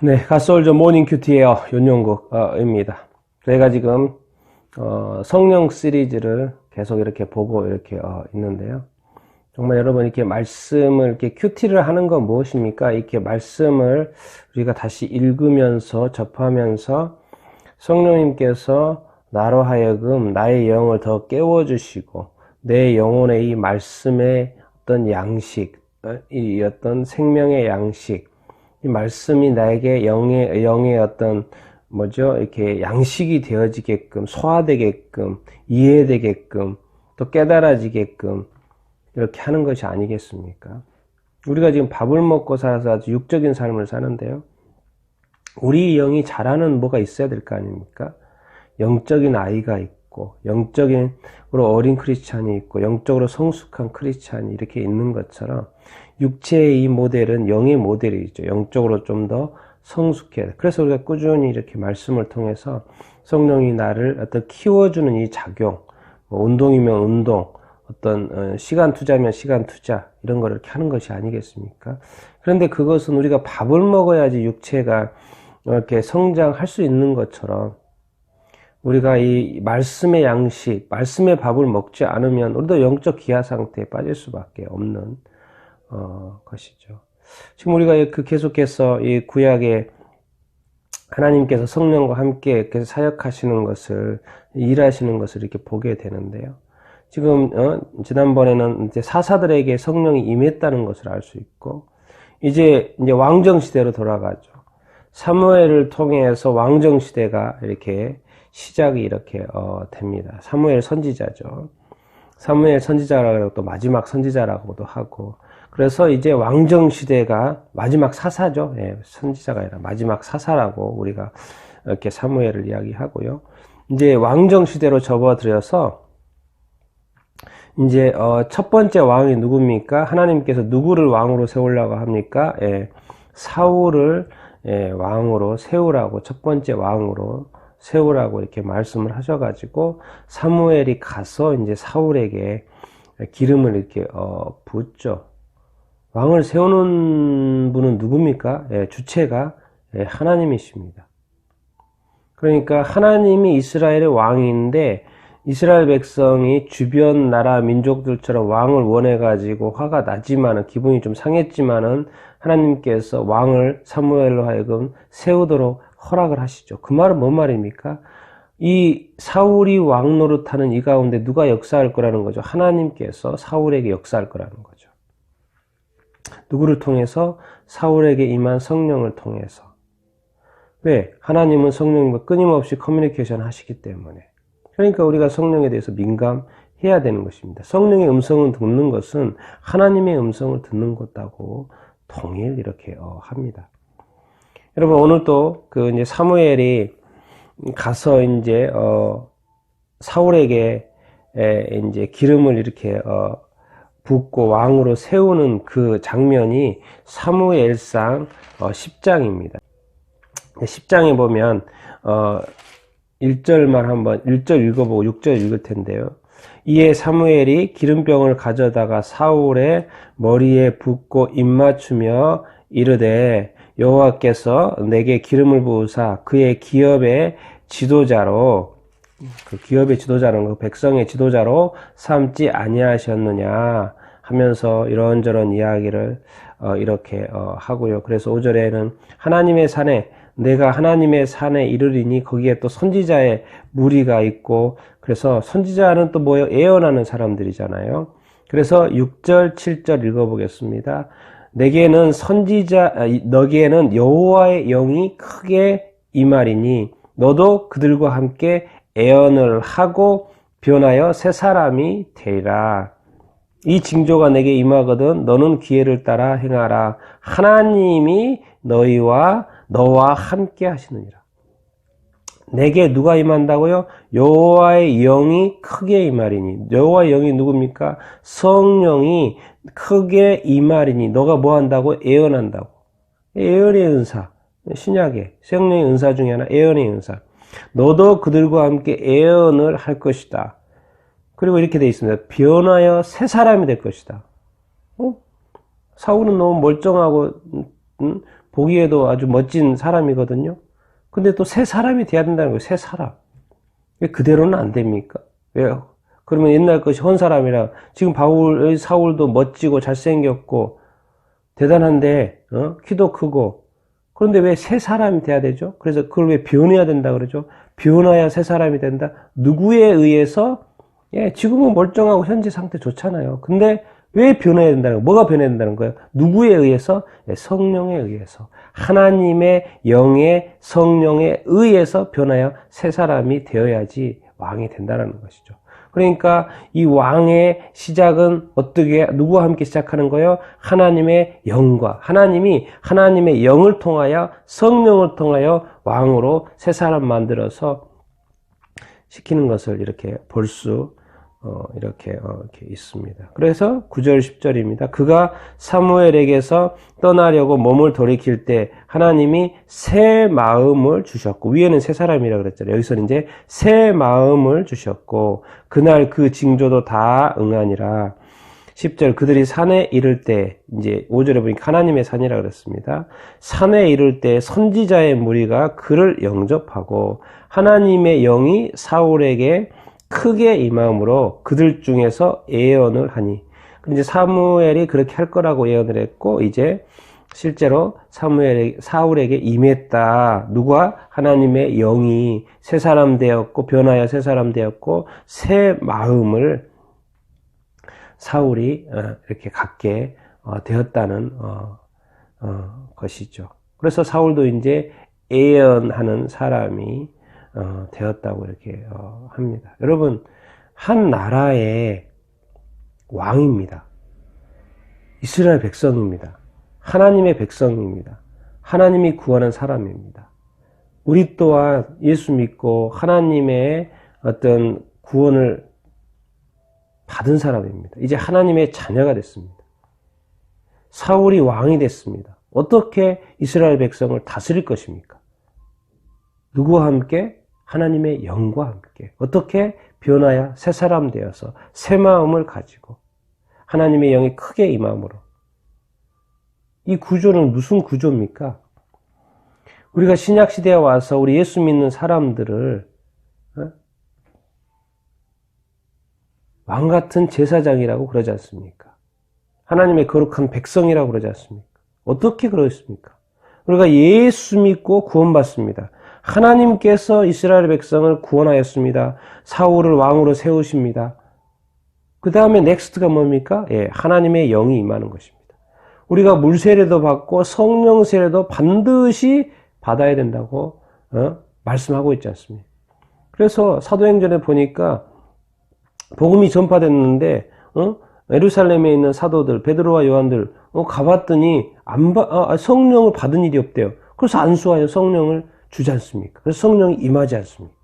네, 갓솔저 모닝 큐티예요. 윤용국입니다. 저희가 지금 성령 시리즈를 계속 이렇게 보고 이렇게 있는데요. 정말 여러분 이렇게 말씀을 이렇게 큐티를 하는 건 무엇입니까? 이렇게 말씀을 우리가 다시 읽으면서 접하면서 성령님께서 나로 하여금 나의 영을 더 깨워주시고 내 영혼의 이 말씀의 어떤 양식, 이 어떤 생명의 양식, 이 말씀이 나에게 영의 어떤 이렇게 양식이 되어지게끔, 소화되게끔, 이해되게끔, 또 깨달아지게끔 이렇게 하는 것이 아니겠습니까? 우리가 지금 밥을 먹고 살아서 아주 육적인 삶을 사는데요. 우리 영이 자라는 뭐가 있어야 될 거 아닙니까? 영적인 아이가 있고, 영적으로 어린 크리스찬이 있고, 영적으로 성숙한 크리스찬이 이렇게 있는 것처럼 육체의 이 모델은 영의 모델이죠. 영적으로 좀 더 성숙해야 돼. 그래서 우리가 꾸준히 이렇게 말씀을 통해서 성령이 나를 어떤 키워주는 이 작용, 운동이면 운동, 어떤 시간 투자면 시간 투자, 이런 걸 이렇게 하는 것이 아니겠습니까? 그런데 그것은 우리가 밥을 먹어야지 육체가 이렇게 성장할 수 있는 것처럼 우리가 이 말씀의 양식, 말씀의 밥을 먹지 않으면 우리도 영적 기아 상태에 빠질 수밖에 없는 것이죠. 지금 우리가 계속해서 이 구약에 하나님께서 성령과 함께 계속 사역하시는 것을, 일하시는 것을 이렇게 보게 되는데요. 지금 지난번에는 이제 사사들에게 성령이 임했다는 것을 알 수 있고, 이제 왕정 시대로 돌아가죠. 사무엘을 통해서 왕정 시대가 이렇게 시작이 이렇게 됩니다. 사무엘 선지자죠. 사무엘 선지자라고 또 마지막 선지자라고도 하고, 그래서 이제 왕정 시대가 마지막 사사죠. 예, 선지자가 아니라 마지막 사사라고 우리가 이렇게 사무엘을 이야기하고요. 이제 왕정 시대로 접어들여서 이제 첫 번째 왕이 누굽니까? 하나님께서 누구를 왕으로 세우려고 합니까? 예, 사울을 왕으로 세우라고, 첫 번째 왕으로 세우라고 이렇게 말씀을 하셔가지고 사무엘이 가서 이제 사울에게 기름을 이렇게 붓죠. 왕을 세우는 분은 누굽니까? 주체가 하나님이십니다. 그러니까 하나님이 이스라엘의 왕인데 이스라엘 백성이 주변 나라 민족들처럼 왕을 원해가지고 화가 나지만은, 기분이 좀 상했지만은 하나님께서 왕을 사무엘로 하여금 세우도록 허락을 하시죠. 그 말은 뭔 말입니까? 이 사울이 왕 노릇하는 이 가운데 누가 역사할 거라는 거죠? 하나님께서 사울에게 역사할 거라는 거죠. 누구를 통해서? 사울에게 임한 성령을 통해서. 왜? 하나님은 성령님과 끊임없이 커뮤니케이션 하시기 때문에. 그러니까 우리가 성령에 대해서 민감해야 되는 것입니다. 성령의 음성을 듣는 것은 하나님의 음성을 듣는 것하고 동일 이렇게 합니다. 여러분, 오늘 또 이제 사무엘이 가서 이제 사울에게 이제 기름을 이렇게 붓고 왕으로 세우는 그 장면이 사무엘상 10장입니다. 10장에 보면 1절 읽어보고 6절 읽을 텐데요. 이에 사무엘이 기름병을 가져다가 사울의 머리에 붓고 입맞추며 이르되 여호와께서 내게 기름을 부으사 그의 기업의 지도자로, 그 기업의 지도자는 그 백성의 지도자로 삼지 아니하셨느냐 하면서 이런저런 이야기를 이렇게 하고요. 그래서 5절에는 하나님의 산에, 내가 하나님의 산에 이르리니 거기에 또 선지자의 무리가 있고, 그래서 선지자는 또 뭐예요? 예언하는 사람들이잖아요. 그래서 6절, 7절 읽어보겠습니다. 너게는 여호와의 영이 크게 임하리니 너도 그들과 함께 예언을 하고 변하여 새 사람이 되리라. 이 징조가 내게 임하거든 너는 기회를 따라 행하라. 하나님이 너와 함께 하시느니라. 내게 누가 임한다고요? 여호와의 영이 크게 임하리니. 여호와의 영이 누굽니까? 성령이 크게 임하리니. 너가 뭐 한다고? 예언한다고. 예언의 은사. 신약의 성령의 은사 중에 하나, 예언의 은사. 너도 그들과 함께 예언을 할 것이다. 그리고 이렇게 되어 있습니다. 변하여 새 사람이 될 것이다. 사울은 너무 멀쩡하고 보기에도 아주 멋진 사람이거든요. 근데 또 새 사람이 돼야 된다는 거예요. 새 사람. 왜 그대로는 안 됩니까? 왜요? 그러면 옛날 것이 혼 사람이라, 지금 사울도 멋지고 잘생겼고 대단한데 키도 크고, 그런데 왜 새 사람이 돼야 되죠? 그래서 그걸 왜 변해야 된다 그러죠? 변해야 새 사람이 된다. 누구에 의해서? 지금은 멀쩡하고 현재 상태 좋잖아요. 근데 왜 변해야 된다는 거예요? 뭐가 변해야 된다는 거예요? 누구에 의해서? 성령에 의해서. 하나님의 영의 성령에 의해서 변하여 새 사람이 되어야지 왕이 된다는 것이죠. 그러니까 이 왕의 시작은 어떻게, 누구와 함께 시작하는 거예요? 하나님의 영과, 하나님의 영을 통하여, 성령을 통하여 왕으로 새 사람 만들어서 시키는 것을 이렇게 볼 수 이렇게 있습니다. 그래서 9절 10절입니다. 그가 사무엘에게서 떠나려고 몸을 돌이킬 때 하나님이 새 마음을 주셨고, 위에는 새 사람이라고 그랬잖아요. 여기서는 이제 새 마음을 주셨고, 그날 그 징조도 다 응하니라. 10절, 그들이 산에 이를 때, 이제 5절에 보니까 하나님의 산이라고 그랬습니다. 산에 이를 때 선지자의 무리가 그를 영접하고 하나님의 영이 사울에게 크게 임함으로 그들 중에서 예언을 하니. 이제 사무엘이 그렇게 할 거라고 예언을 했고, 이제 실제로 사울에게 임했다. 누가? 하나님의 영이 새 사람 되었고, 변하여 새 사람 되었고, 새 마음을 사울이 이렇게 갖게 되었다는 것이죠. 그래서 사울도 이제 예언하는 사람이 되었다고 이렇게 합니다. 여러분, 한 나라의 왕입니다. 이스라엘 백성입니다. 하나님의 백성입니다. 하나님이 구하는 사람입니다. 우리 또한 예수 믿고 하나님의 어떤 구원을 받은 사람입니다. 이제 하나님의 자녀가 됐습니다. 사울이 왕이 됐습니다. 어떻게 이스라엘 백성을 다스릴 것입니까? 누구와 함께? 하나님의 영과 함께. 어떻게? 변하여 새 사람 되어서 새 마음을 가지고 하나님의 영이 크게 임함으로. 이 구조는 무슨 구조입니까? 우리가 신약시대에 와서 우리 예수 믿는 사람들을 왕같은 제사장이라고 그러지 않습니까? 하나님의 거룩한 백성이라고 그러지 않습니까? 어떻게 그러십니까? 우리가 예수 믿고 구원받습니다. 하나님께서 이스라엘 백성을 구원하였습니다. 사울을 왕으로 세우십니다. 그 다음에 넥스트가 뭡니까? 하나님의 영이 임하는 것입니다. 우리가 물 세례도 받고 성령 세례도 반드시 받아야 된다고 말씀하고 있지 않습니까? 그래서 사도행전에 보니까 복음이 전파됐는데 예루살렘에 있는 사도들 베드로와 요한들 가봤더니 성령을 받은 일이 없대요. 그래서 안수하여 성령을 주지 않습니까? 그래서 성령이 임하지 않습니까?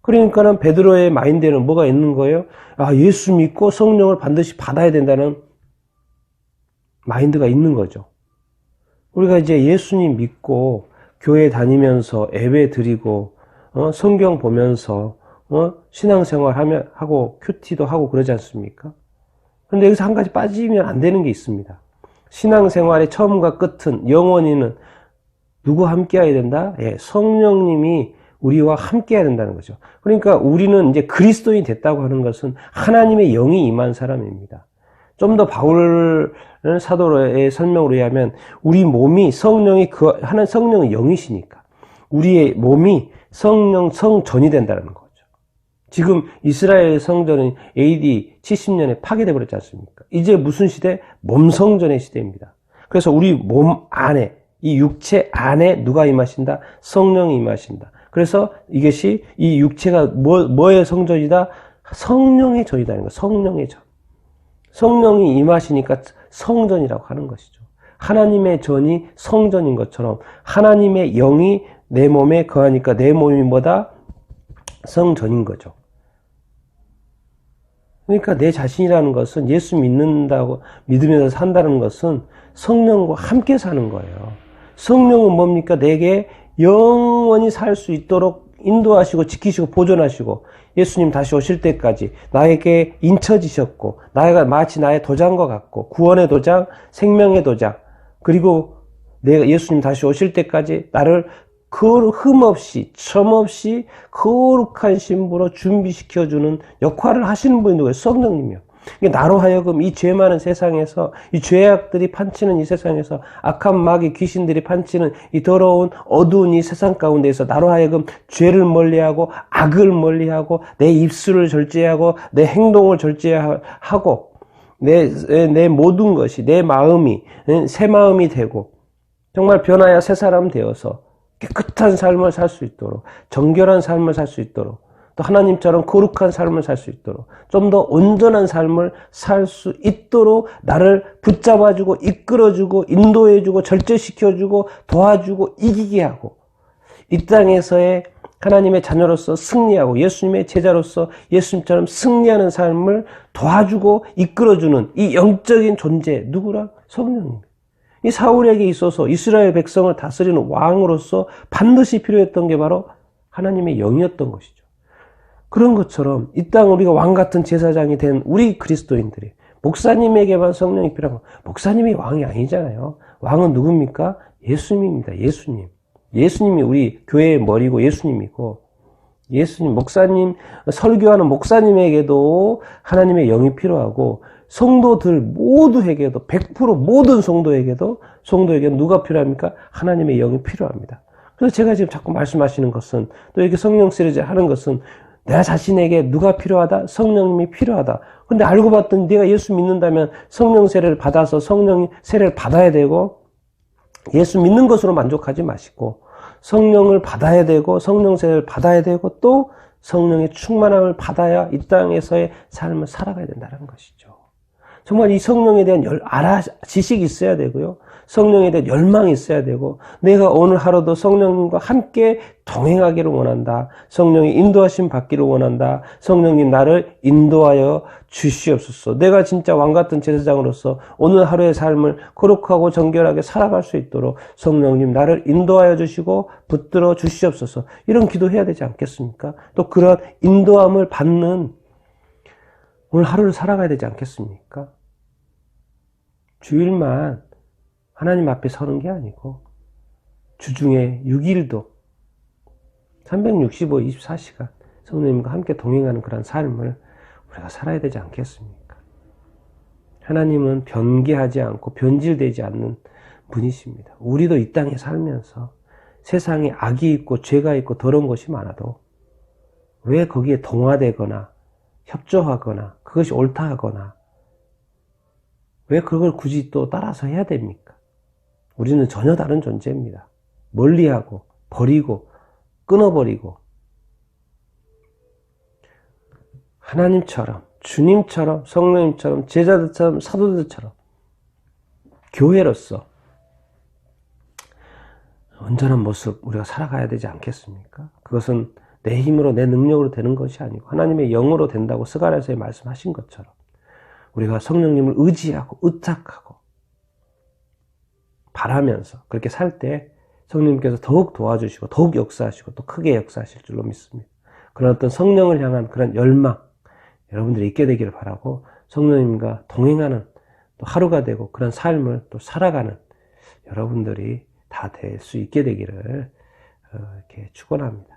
그러니까는 베드로의 마인드에는 뭐가 있는 거예요? 예수 믿고 성령을 반드시 받아야 된다는 마인드가 있는 거죠. 우리가 이제 예수님 믿고 교회 다니면서 예배 드리고 성경 보면서 신앙생활 하고 큐티도 하고 그러지 않습니까? 그런데 여기서 한 가지 빠지면 안 되는 게 있습니다. 신앙생활의 처음과 끝은, 영원히는 누구와 함께 해야 된다? 성령님이 우리와 함께 해야 된다는 거죠. 그러니까 우리는 이제 그리스도인이 됐다고 하는 것은 하나님의 영이 임한 사람입니다. 좀 더 바울 사도의 설명으로 의하면 우리 몸이 성령이 성령의 영이시니까 우리의 몸이 성전이 된다는 거죠. 지금 이스라엘 성전은 AD 70년에 파괴되어 버렸지 않습니까? 이제 무슨 시대? 몸성전의 시대입니다. 그래서 우리 몸 안에, 이 육체 안에 누가 임하신다? 성령이 임하신다. 그래서 이것이 이 육체가 뭐의 성전이다? 성령의 전이라는 거예요. 성령의 전. 성령이 임하시니까 성전이라고 하는 것이죠. 하나님의 전이 성전인 것처럼 하나님의 영이 내 몸에 거하니까 내 몸이 뭐다? 성전인 거죠. 그러니까 내 자신이라는 것은 예수 믿으면서 산다는 것은 성령과 함께 사는 거예요. 성령은 뭡니까? 내게 영원히 살 수 있도록 인도하시고 지키시고 보존하시고 예수님 다시 오실 때까지 나에게 인쳐지셨고 마치 나의 도장과 같고 구원의 도장, 생명의 도장, 그리고 내가 예수님 다시 오실 때까지 나를 흠없이 첨없이 거룩한 신부로 준비시켜주는 역할을 하시는 분이 누구예요? 성령님이요. 나로 하여금 이 죄 많은 세상에서, 이 죄악들이 판치는 이 세상에서, 악한 마귀 귀신들이 판치는 이 더러운 어두운 이 세상 가운데에서 나로 하여금 죄를 멀리하고 악을 멀리하고 내 입술을 절제하고 내 행동을 절제하고 내 모든 것이, 내 마음이 새 마음이 되고 정말 변하여 새 사람 되어서 깨끗한 삶을 살 수 있도록, 정결한 삶을 살 수 있도록, 또 하나님처럼 거룩한 삶을 살 수 있도록, 좀 더 온전한 삶을 살 수 있도록 나를 붙잡아주고 이끌어주고 인도해주고 절제시켜주고 도와주고 이기게 하고, 이 땅에서의 하나님의 자녀로서 승리하고 예수님의 제자로서 예수님처럼 승리하는 삶을 도와주고 이끌어주는 이 영적인 존재, 누구라? 성령님. 이 사울에게 있어서 이스라엘 백성을 다스리는 왕으로서 반드시 필요했던 게 바로 하나님의 영이었던 것이죠. 그런 것처럼 이 땅 우리가 왕 같은 제사장이 된 우리 그리스도인들이, 목사님에게만 성령이 필요한 거, 목사님이 왕이 아니잖아요. 왕은 누굽니까? 예수님입니다. 예수님. 예수님이 우리 교회의 머리고 예수님이고, 예수님, 목사님, 설교하는 목사님에게도 하나님의 영이 필요하고, 성도들 모두에게도, 100% 모든 성도에게는 누가 필요합니까? 하나님의 영이 필요합니다. 그래서 제가 지금 자꾸 말씀하시는 것은, 또 이렇게 성령 시리즈 하는 것은, 내 자신에게 누가 필요하다? 성령님이 필요하다. 근데 알고 봤더니 내가 예수 믿는다면 성령 세례를 받아서 성령 세례를 받아야 되고, 예수 믿는 것으로 만족하지 마시고, 성령을 받아야 되고, 성령 세례를 받아야 되고, 또 성령의 충만함을 받아야 이 땅에서의 삶을 살아가야 된다는 것이죠. 정말 이 성령에 대한 지식이 있어야 되고요. 성령에 대한 열망이 있어야 되고, 내가 오늘 하루도 성령님과 함께 동행하기를 원한다. 성령의 인도하심 받기를 원한다. 성령님 나를 인도하여 주시옵소서. 내가 진짜 왕같은 제사장으로서 오늘 하루의 삶을 거룩하고 정결하게 살아갈 수 있도록 성령님 나를 인도하여 주시고 붙들어 주시옵소서. 이런 기도해야 되지 않겠습니까? 또 그런 인도함을 받는 오늘 하루를 살아가야 되지 않겠습니까? 주일만 하나님 앞에 서는 게 아니고 주중에 6일도 365, 24시간 성령님과 함께 동행하는 그런 삶을 우리가 살아야 되지 않겠습니까? 하나님은 변개하지 않고 변질되지 않는 분이십니다. 우리도 이 땅에 살면서 세상에 악이 있고 죄가 있고 더러운 것이 많아도 왜 거기에 동화되거나 협조하거나 그것이 옳다 하거나 왜 그걸 굳이 또 따라서 해야 됩니까? 우리는 전혀 다른 존재입니다. 멀리하고 버리고 끊어버리고 하나님처럼 주님처럼 성령님처럼 제자들처럼 사도들처럼 교회로서 온전한 모습 우리가 살아가야 되지 않겠습니까? 그것은 내 힘으로 내 능력으로 되는 것이 아니고 하나님의 영으로 된다고 스가랴서에 말씀하신 것처럼 우리가 성령님을 의지하고 의탁하고 바라면서 그렇게 살 때 성령님께서 더욱 도와주시고 더욱 역사하시고 또 크게 역사하실 줄로 믿습니다. 그런 어떤 성령을 향한 그런 열망 여러분들이 있게 되기를 바라고 성령님과 동행하는 또 하루가 되고 그런 삶을 또 살아가는 여러분들이 다 될 수 있게 되기를 이렇게 축원합니다.